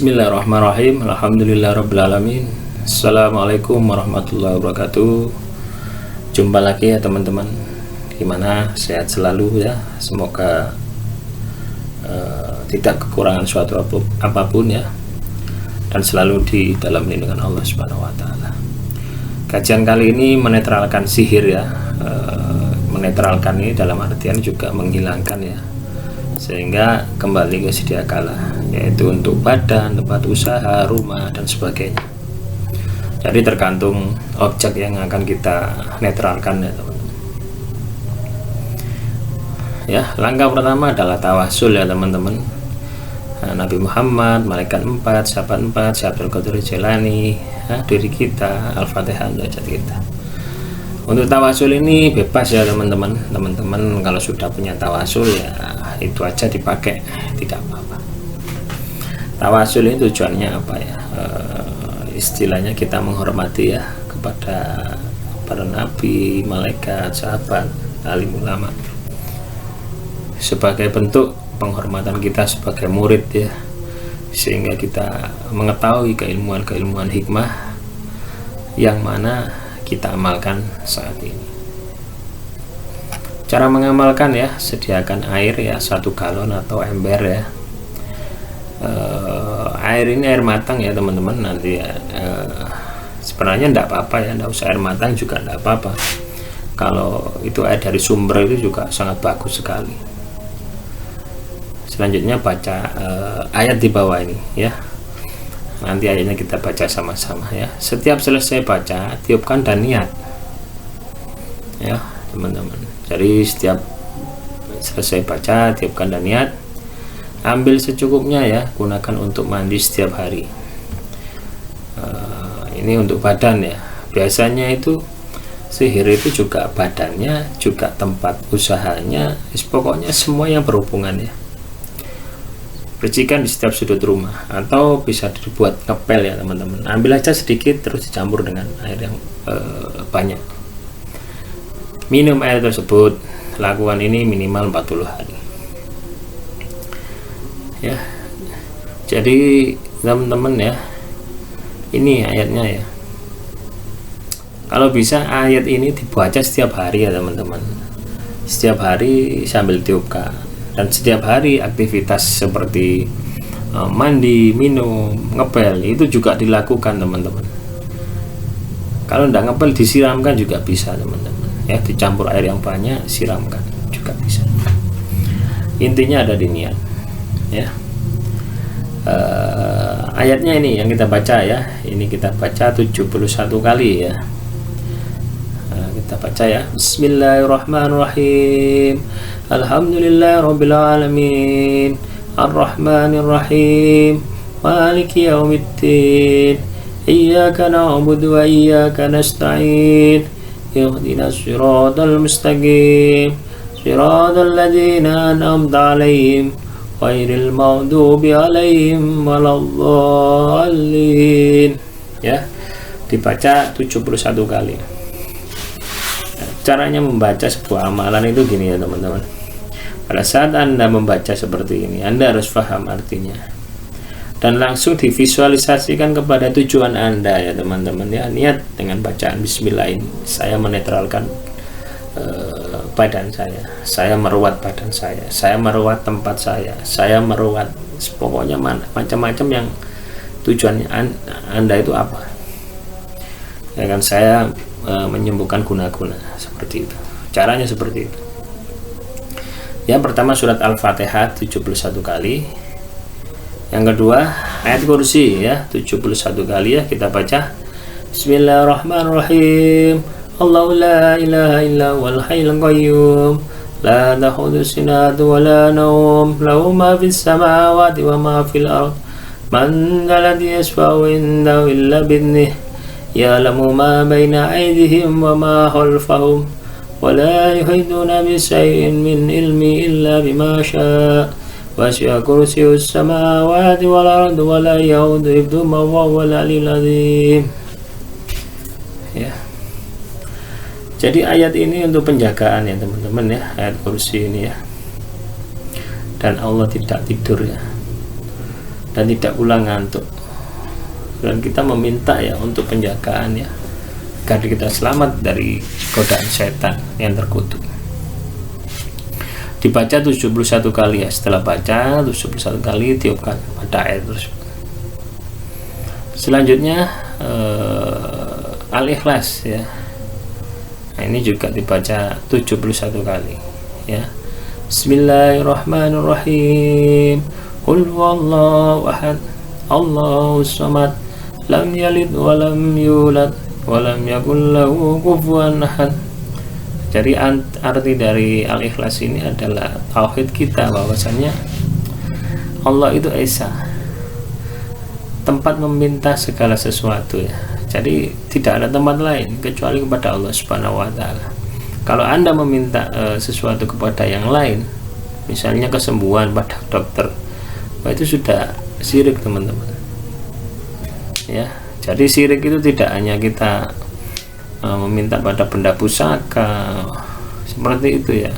Bismillahirrahmanirrahim. Alhamdulillahirrabbilalamin. Assalamualaikum warahmatullahi wabarakatuh. Jumpa lagi ya teman-teman. Gimana, sehat selalu ya. Semoga tidak kekurangan suatu apapun ya, dan selalu di dalam lindungan Allah Subhanahu wa Ta'ala. Kajian kali ini menetralkan sihir ya. Menetralkan ini dalam artian juga menghilangkan ya, sehingga kembali ke sedia kala, yaitu untuk badan, tempat usaha, rumah, dan sebagainya. Jadi tergantung objek yang akan kita netralkan ya teman-teman. Ya, langkah pertama adalah tawasul ya teman-teman. Nabi Muhammad, malaikat 4, sahabat 4, Syekh Abdul Qadir Jailani, diri kita, Al-Fatihah untuk hajat kita. Untuk tawasul ini bebas ya teman-teman. Teman-teman kalau sudah punya tawasul ya itu aja dipakai, tidak apa-apa. Tawasul ini tujuannya apa ya? Istilahnya kita menghormati ya kepada para nabi, malaikat, sahabat, alim ulama, sebagai bentuk penghormatan kita sebagai murid ya, sehingga kita mengetahui keilmuan hikmah yang mana kita amalkan saat ini. Cara mengamalkan ya, sediakan air ya 1 galon atau ember ya. Air ini air matang ya teman-teman. Nanti ya, sebenarnya enggak apa-apa ya, enggak usah air matang juga enggak apa-apa. Kalau itu air dari sumber itu juga sangat bagus sekali. Selanjutnya baca ayat di bawah ini ya. Nanti ayatnya kita baca sama-sama ya. Setiap selesai baca, tiupkan dan niat ya teman-teman. Jadi setiap selesai baca, tiupkan dan niat. Ambil secukupnya ya, gunakan untuk mandi setiap hari. Ini untuk badan ya. Biasanya itu sihir itu juga badannya, juga tempat usahanya, pokoknya semua yang berhubungan ya. Percikan di setiap sudut rumah, atau bisa dibuat ngepel ya teman-teman. Ambil aja sedikit terus dicampur dengan air yang banyak. Minum air tersebut. Lakukan ini minimal 40 hari ya. Jadi teman-teman ya, ini ayatnya ya. Kalau bisa ayat ini dibaca setiap hari ya teman-teman. Setiap hari sambil tiupkan. Dan setiap hari aktivitas seperti mandi, minum, ngepel itu juga dilakukan teman-teman. Kalau tidak ngepel, disiramkan juga bisa teman-teman ya. Dicampur air yang banyak, siramkan juga bisa. Intinya ada di niat ya. Ayatnya ini yang kita baca ya. Ini kita baca 71 kali ya. Kita baca ya. Bismillahirrahmanirrahim. Alhamdulillahirrabbilalamin. Ar-Rahmanirrahim. Maliki yaumiddin. Iyyaka na'budu wa iyyaka nasta'in. Ihdinas siratal mustaqim. Siratal ladzina an'amta 'alaihim ghairil maghdubi 'alaihim waladdallin. Ya. Dibaca 71 kali. Caranya membaca sebuah amalan itu gini ya teman-teman. Pada saat Anda membaca seperti ini, Anda harus paham artinya dan langsung divisualisasikan kepada tujuan Anda ya teman-teman ya. Niat dengan bacaan bismillah ini, saya menetralkan badan saya meruat badan saya meruat tempat saya meruat, pokoknya macam-macam yang tujuannya Anda itu apa ya kan. Saya menyembuhkan guna-guna, seperti itu. Caranya seperti itu. Yang pertama surat Al-Fatihah 71 kali. Yang kedua ayat kursi ya 71 kali ya. Kita baca Bismillahirrahmanirrahim. Allahu la ilaha illa wal hayyul qayyum la ta'khudhuhu sinatun wa la nawm lahu ma fis samawati wa ma fil ard man alladhi yashfa'u indahu illa bi'idhnihi ya'lamu ma baina aydihim wa ma khalfahum wa la yuhituna bi shay'in min ilmi illa bima syaa wasi'a kursiyyuhus samawati wal ardi wa la ya'uduhu hifdhuhuma wa huwal 'aliyyul 'azim ya. Jadi ayat ini untuk penjagaan ya teman-teman ya, ayat kursi ini ya. Dan Allah tidak tidur ya. dan tidak pula ngantuk. Dan kita meminta ya untuk penjagaan ya, agar kita selamat dari godaan setan yang terkutuk. Dibaca 71 kali ya. Setelah baca 71 kali, tiupkan pada air tersebut. Selanjutnya Al-Ikhlas ya. Nah, ini juga dibaca 71 kali ya. Bismillahirrahmanirrahim. Qul huwallahu ahad, Allahus samad, lam yalid wa lam yulad wa lam yakul lahu kufuwan ahad. Jadi arti dari Al-Ikhlas ini adalah tauhid kita, bahwasanya Allah itu Esa, tempat meminta segala sesuatu ya. Jadi tidak ada tempat lain kecuali kepada Allah Subhanahu wa taala. Kalau Anda meminta sesuatu kepada yang lain, misalnya kesembuhan pada dokter, itu sudah syirik, teman-teman. Ya, jadi syirik itu tidak hanya kita meminta pada benda pusaka seperti itu ya.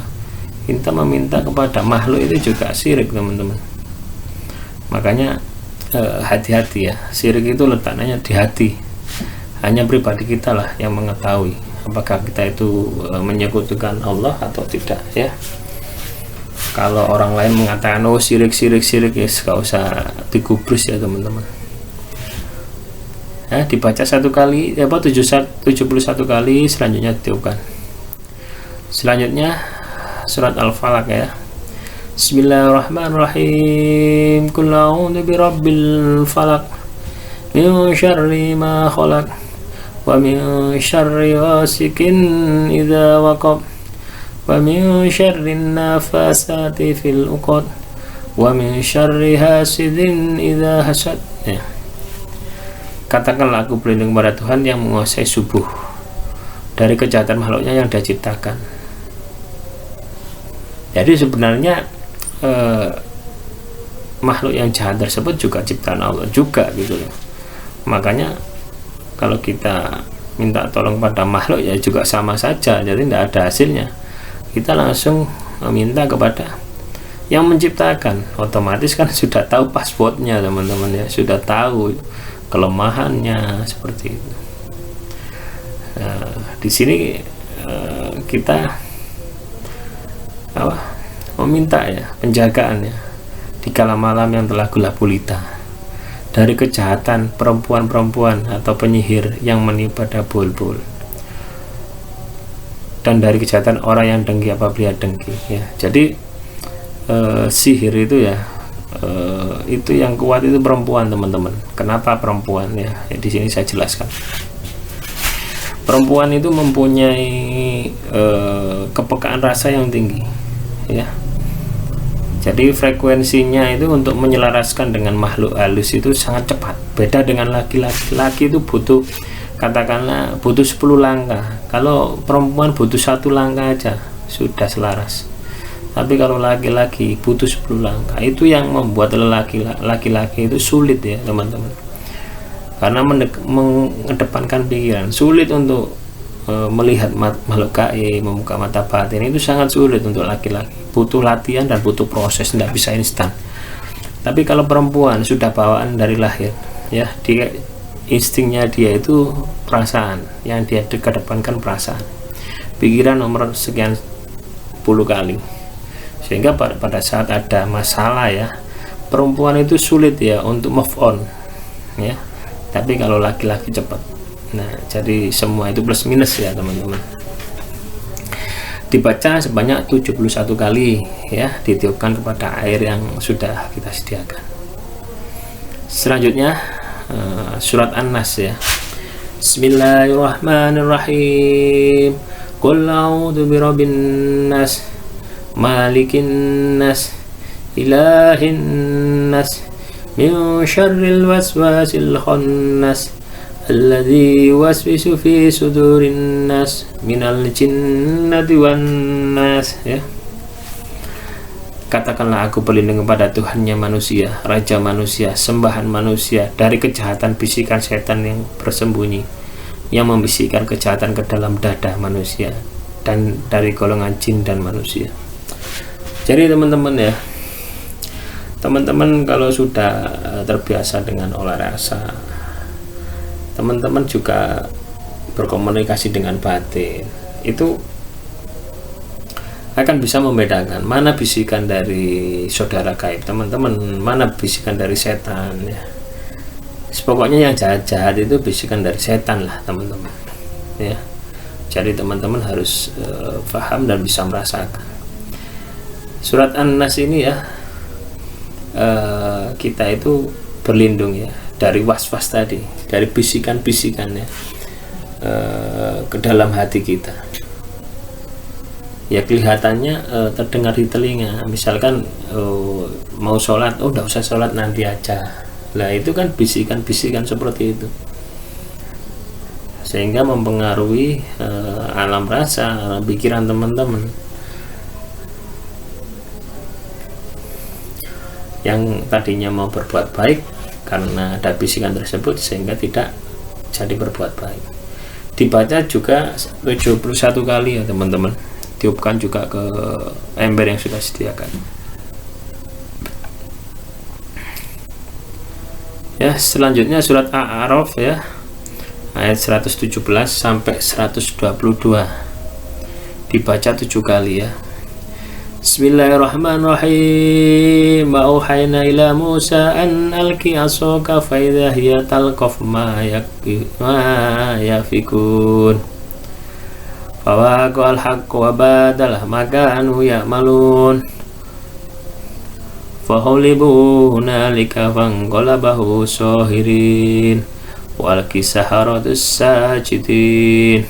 Kita meminta kepada makhluk itu juga syirik, teman-teman. Makanya hati-hati ya, syirik itu letaknya di hati. Hanya pribadi kita lah yang mengetahui apakah kita itu menyekutukan Allah atau tidak ya. Kalau orang lain mengatakan oh syirik ya, gak usah digubris ya, teman-teman. Ya, dibaca 1 kali 71 kali, selanjutnya tiupkan. Selanjutnya surat Al-Falaq ya. Bismillahirrahmanirrahim. Qul a'udzu birabbil falaq min syarri ma khalaq wa min syarri ghasikin idza waqab wa min syarri nafasati fil 'uqad wa min syarri hasidin idza hasad ya. Katakanlah aku berlindung kepada Tuhan yang menguasai subuh, dari kejahatan makhluknya yang Dia ciptakan. Jadi sebenarnya makhluk yang jahat tersebut juga ciptaan Allah juga gitu loh. Makanya kalau kita minta tolong pada makhluk ya juga sama saja, jadi tidak ada hasilnya. Kita langsung meminta kepada yang menciptakan, otomatis kan sudah tahu passwordnya, teman-teman ya, sudah tahu kelemahannya seperti itu. Di sini kita meminta ya penjagaan ya di kala malam yang telah gelap gulita, dari kejahatan perempuan-perempuan atau penyihir yang menimpa bul-bul, dan dari kejahatan orang yang dengki apabila dengki ya. Jadi sihir itu ya, itu yang kuat itu perempuan, teman-teman. Kenapa perempuan ya? Di sini saya jelaskan. Perempuan itu mempunyai kepekaan rasa yang tinggi ya. Jadi frekuensinya itu untuk menyelaraskan dengan makhluk halus itu sangat cepat. Beda dengan laki-laki. Laki itu butuh, katakanlah butuh 10 langkah. Kalau perempuan butuh 1 langkah aja sudah selaras. Tapi kalau laki-laki butuh 10 langkah. Itu yang membuat laki-laki itu sulit ya, teman-teman. Karena mengedepankan pikiran, sulit untuk melihat makhluk gaib, membuka mata batin, itu sangat sulit untuk laki-laki. Butuh latihan dan butuh proses, tidak bisa instan. Tapi kalau perempuan sudah bawaan dari lahir ya, dia instingnya dia itu perasaan, yang dia kedepankan perasaan, pikiran nomor sekian puluh kali, sehingga pada saat ada masalah ya, perempuan itu sulit ya untuk move on ya. Tapi kalau laki-laki cepat. Nah, jadi semua itu plus minus ya, teman-teman. Dibaca sebanyak 71 kali ya, ditiupkan kepada air yang sudah kita sediakan. Selanjutnya surat An-Nas ya. Bismillahirrahmanirrahim. Qul a'udzu birabbin nas, malikin nas, ilahin nas, min syarril waswasil khannas, alladzi yuwaswisu fi sudurin nas minal jinnati wan nas ya. Katakanlah aku berlindung kepada Tuhannya manusia, raja manusia, sembahan manusia, dari kejahatan bisikan setan yang bersembunyi, yang membisikkan kejahatan ke dalam dada manusia, dan dari golongan jin dan manusia. Jadi teman-teman ya, Teman-teman kalau sudah terbiasa dengan olah rasa, teman-teman juga berkomunikasi dengan batin, itu akan bisa membedakan mana bisikan dari saudara gaib teman-teman, mana bisikan dari setan ya. Pokoknya yang jahat-jahat itu bisikan dari setan lah teman-teman ya. Jadi teman-teman harus paham dan bisa merasakan. Surat An-Nas ini ya, kita itu berlindung ya dari was-was tadi, dari bisikan-bisikan ya, ke dalam hati kita. Ya kelihatannya terdengar di telinga, misalkan mau sholat, udah usah sholat nanti aja. Nah itu kan bisikan-bisikan seperti itu, sehingga mempengaruhi alam rasa, alam pikiran teman-teman yang tadinya mau berbuat baik. Karena ada bisikan tersebut sehingga tidak jadi berbuat baik. Dibaca juga 71 kali ya teman-teman, tiupkan juga ke ember yang sudah disediakan ya. Selanjutnya surat A'raf ya, ayat 117 sampai 122, dibaca 7 kali ya. Bismillahirrahmanirrahim. Auhayna ila Musa an alqi asaka fa idza hiya talqaf ma yafikun. Fawaqa'al haqqu wa badalah ma kanu ya'malun. Fahulibu hunalika fanqalabahu sahirin wal kisaharatus sajidin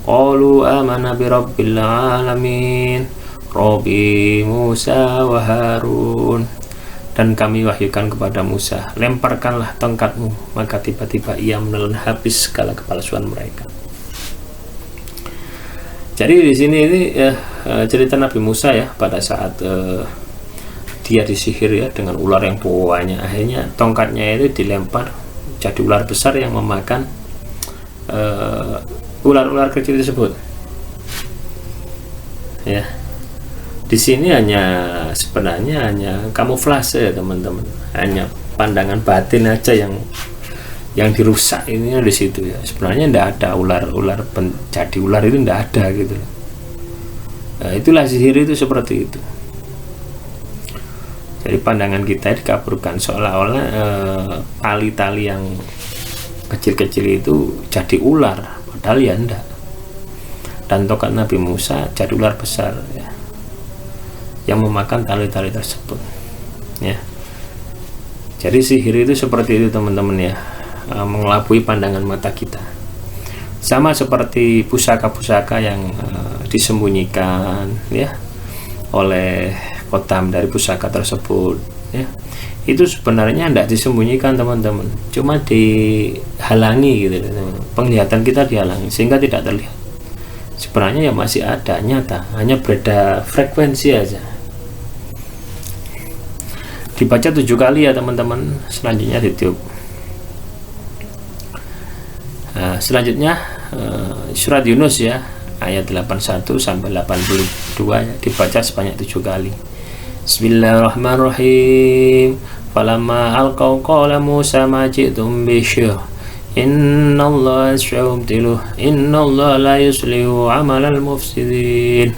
qalu amanna bi rabbil alamin Rabbi Musa wa Harun. Dan kami wahyukan kepada Musa, lemparkanlah tongkatmu, maka tiba-tiba ia menelan habis segala kepalsuan mereka. Jadi di sini ini cerita Nabi Musa ya, pada saat dia disihir ya dengan ular yang banyak, akhirnya tongkatnya itu dilempar jadi ular besar yang memakan ular-ular kecil tersebut ya. Di sini sebenarnya hanya kamuflase ya teman-teman, hanya pandangan batin aja yang dirusak ini di situ ya. Sebenarnya tidak ada ular jadi ular itu tidak ada gitu. Nah, itulah sihir itu seperti itu. Jadi pandangan kita dikaburkan seolah-olah tali-tali yang kecil-kecil itu jadi ular, padahal ya enggak. Dan tongkat Nabi Musa jadi ular besar ya, yang memakan tali-tali tersebut ya. Jadi sihir itu seperti itu teman-teman ya, mengelabui pandangan mata kita, sama seperti pusaka-pusaka yang disembunyikan ya oleh khotam dari pusaka tersebut ya. Itu sebenarnya tidak disembunyikan teman-teman, cuma dihalangi gitu teman-teman. Penglihatan kita dihalangi sehingga tidak terlihat. Sebenarnya ya masih ada, nyata, hanya beda frekuensi aja. Dibaca 7 kali ya teman-teman, selanjutnya ditiup. Nah, selanjutnya surat Yunus ya, ayat 81 sampai 82 ya, dibaca sebanyak 7 kali. Bismillahirrahmanirrahim. Falamma alqaw qala Musa ma ji'tum bisyir innallaha yas'ubtiluh innallaha la yuslihu 'amalal mufsidin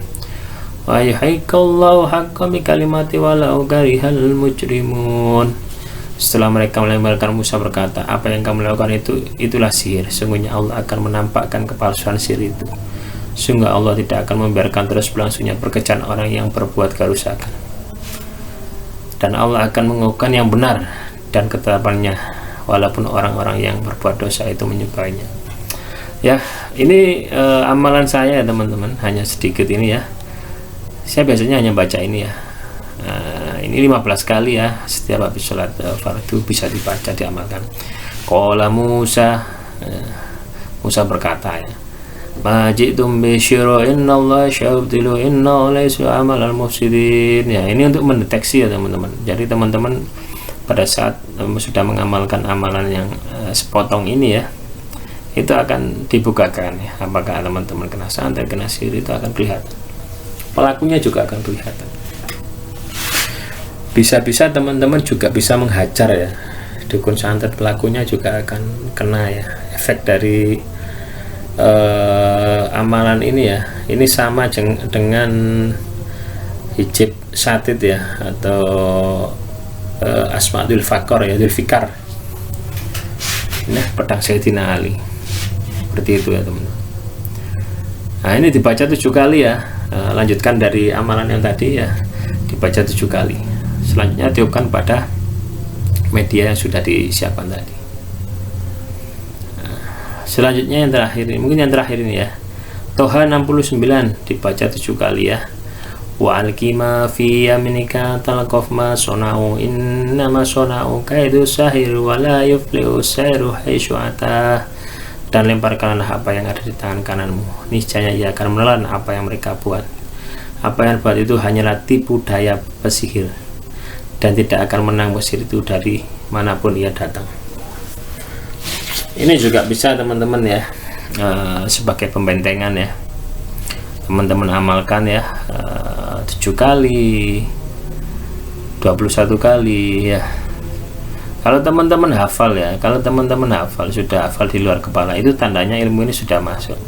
wa yahyikallahu haqqa bi kalimati walau karihal mujrimun. Setelah mereka melemparkan, Musa berkata, apa yang kamu lakukan itulah sihir. Sungguhnya Allah akan menampakkan kepalsuan sihir itu. Sungguh Allah tidak akan membiarkan terus berlangsungnya pekerjaan orang yang berbuat kerusakan, dan Allah akan mengukuhkan yang benar dan ketetapannya walaupun orang-orang yang berbuat dosa itu menyukainya. Ya, ini amalan saya teman-teman, hanya sedikit ini ya. Saya biasanya hanya baca ini ya. Ini 15 kali ya, setiap habis sholat fardu bisa dibaca, diamalkan. Qala Musa, Musa berkata ya, Majitum bisyiro innallaha syabdilu innahu laysa amalal mufsidin. Ya, ini untuk mendeteksi ya teman-teman. Jadi teman-teman pada saat sudah mengamalkan amalan yang sepotong ini ya, itu akan dibukakan ya, apakah teman-teman kena santet, kena sihir, itu akan kelihatan. Pelakunya juga akan kelihatan. Bisa-bisa teman-teman juga bisa menghajar ya, dukun santet pelakunya juga akan kena ya efek dari amalan ini ya. Ini sama dengan hijab satid ya, atau asmaul fakor ya, Dzulfikar. Nah, pedang Sayyidina Ali, seperti itu ya teman-teman. Nah, ini dibaca 7 kali ya. Lanjutkan dari amalan yang tadi ya, dibaca 7 kali. Selanjutnya tiupkan pada media yang sudah disiapkan tadi. Selanjutnya yang terakhir ini, mungkin yang terakhir ini ya, Toha 69 dibaca 7 kali ya. Wa alqima fi yaminika talqaf ma sonau innama sonau kaidu sahir wa la yuflihu sahiru haitsu ata. Dan lemparkanlah apa yang ada di tangan kananmu, niscaya ia akan menelan apa yang mereka buat. Apa yang buat itu hanyalah tipu daya pesihir, dan tidak akan menang pesihir itu dari manapun ia datang. Ini juga bisa teman-teman ya, sebagai pembentengan ya, teman-teman amalkan ya, 7 kali, 21 kali ya. Kalau teman-teman hafal ya, kalau teman-teman hafal, sudah hafal di luar kepala, itu tandanya ilmu ini sudah masuk.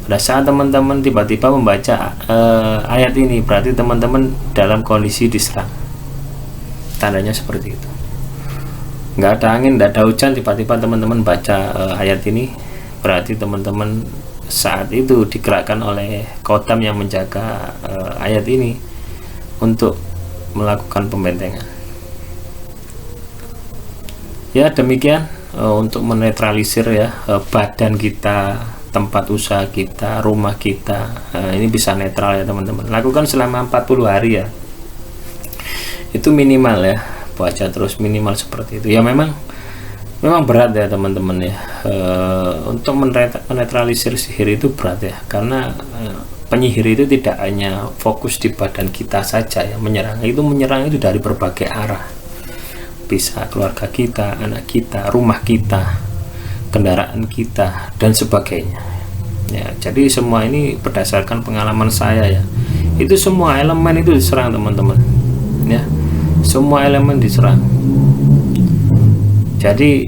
Pada saat teman-teman tiba-tiba membaca ayat ini, berarti teman-teman dalam kondisi diserang. Tandanya seperti itu. Nggak ada angin, nggak ada hujan, tiba-tiba teman-teman baca ayat ini, berarti teman-teman saat itu digerakkan oleh Khotam yang menjaga ayat ini untuk melakukan pembentengan. Ya demikian untuk menetralisir ya badan kita, tempat usaha kita, rumah kita, ini bisa netral ya teman-teman. Lakukan selama 40 hari ya, itu minimal ya, baca terus minimal seperti itu ya. Memang berat ya teman-teman ya, untuk menetralisir sihir itu berat ya, karena penyihir itu tidak hanya fokus di badan kita saja ya, menyerang itu dari berbagai arah. Bisa keluarga kita, anak kita, rumah kita, kendaraan kita, dan sebagainya ya. Jadi semua ini berdasarkan pengalaman saya ya, itu semua elemen itu diserang teman-teman ya, semua elemen diserang. Jadi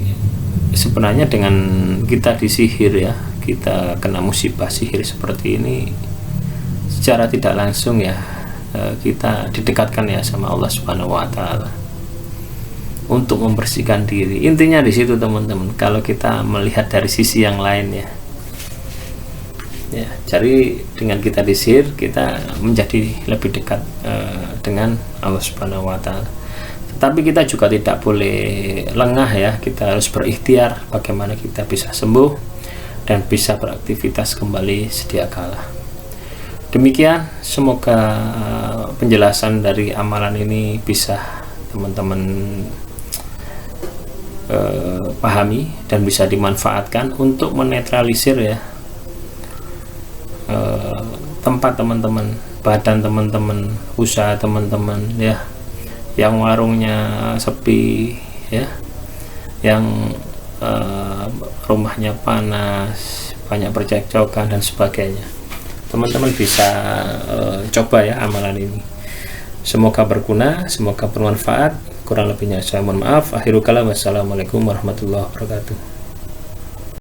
sebenarnya dengan kita disihir ya, kita kena musibah sihir seperti ini, secara tidak langsung ya kita didekatkan ya sama Allah Subhanahu wa Ta'ala untuk membersihkan diri. Intinya di situ teman-teman, kalau kita melihat dari sisi yang lain ya. Ya, jadi dengan kita disihir, kita menjadi lebih dekat dengan Allah Subhanahu wa Ta'ala. Tetapi kita juga tidak boleh lengah ya, kita harus berikhtiar bagaimana kita bisa sembuh dan bisa beraktivitas kembali sedia kala. Demikian, semoga penjelasan dari amalan ini bisa teman-teman pahami dan bisa dimanfaatkan untuk menetralisir ya tempat teman-teman, badan teman-teman, usaha teman-teman ya, yang warungnya sepi ya, yang rumahnya panas, banyak percekcokan dan sebagainya. Teman-teman bisa coba ya amalan ini. Semoga berguna, semoga bermanfaat. Kurang lebihnya saya mohon maaf. Akhirul kalam, wassalamualaikum warahmatullahi wabarakatuh.